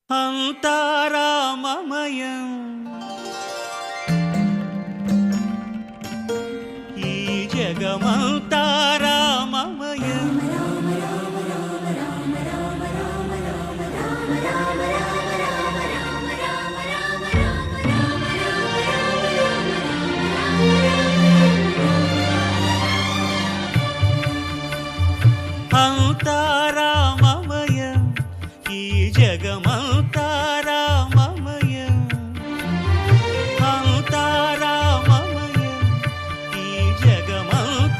అంతారామమయం ఈ జగమంతారామమయం అంతారామమయం ఈ జగమంతారామమయం అంతారామమయం ఈ జగమంతారామమయం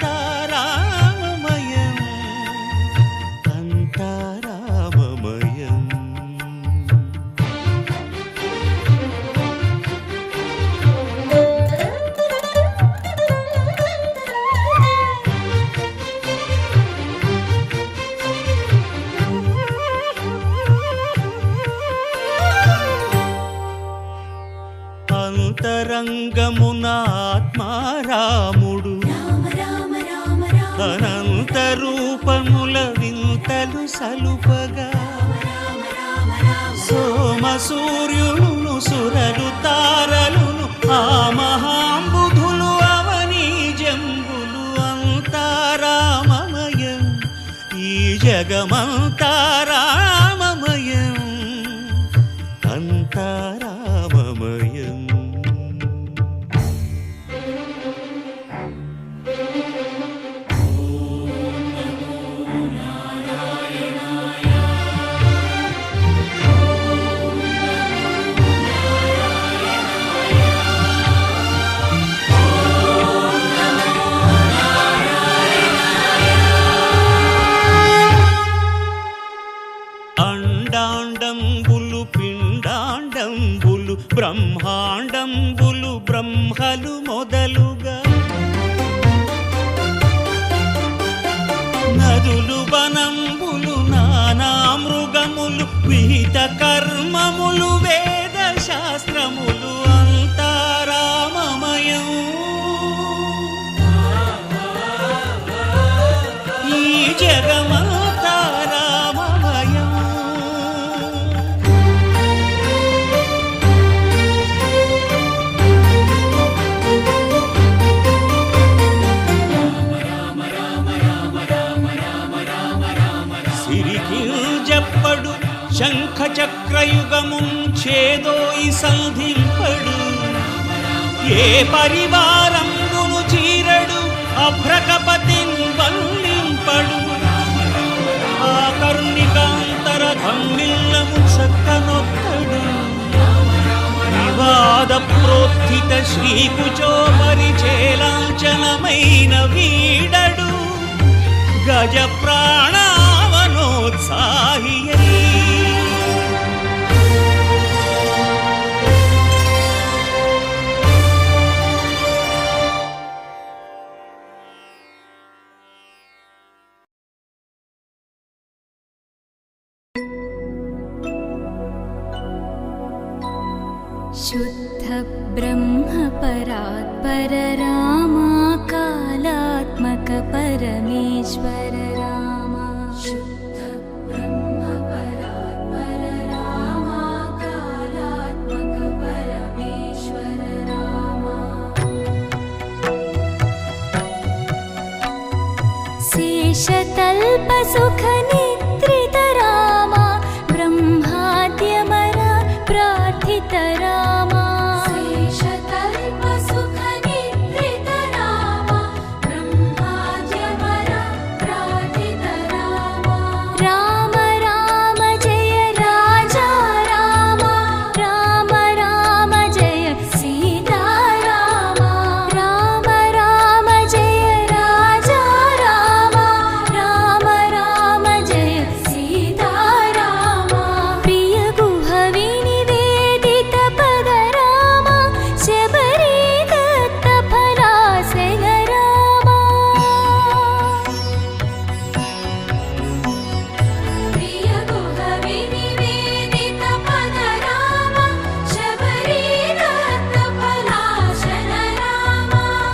అంతారామమయం అంతరంగమున ఆత్మారాముడు అనంత రూపముల వింతలు సలుపగా సోమ సూర్యులను సురలు తారలును ఆ మహాంబుధులు అవనీ జంబులు అంతారామమయం ఈ జగమంతారామమయం అంతారామమయం అండాండంబులు పిండాండంబులు బ్రహ్మాండంబులు బ్రహ్మలు మొదలుగా నదులు వనంబులు నానా మృగములు విహిత కర్మములు వేద శాస్త్రములు అంతారామమయం ఈ జగమంతారామమయం సిరికింజప్పడు శంఖ చక్రయుగముంచేదోయి సంధింపడు ఏ పరివారంబును చీరడు అభ్రకపతిన్ వల్లింపడు ఆ కర్ణికాంతర ధమ్మిల్లము చక్కనొక్కడు వివాద ప్రోత్థిత శ్రీకుచో పరిచేలాంఛనమైన వీడడు గజ ప్రాణావనోత్సాహియై शुद्ध ब्रह्म परात्पर रामा कालात्मक परमेश्वर रामा शुद्ध ब्रह्म परात्पर रामा कालात्मक परमेश्वर रामा शेषतल्प सुख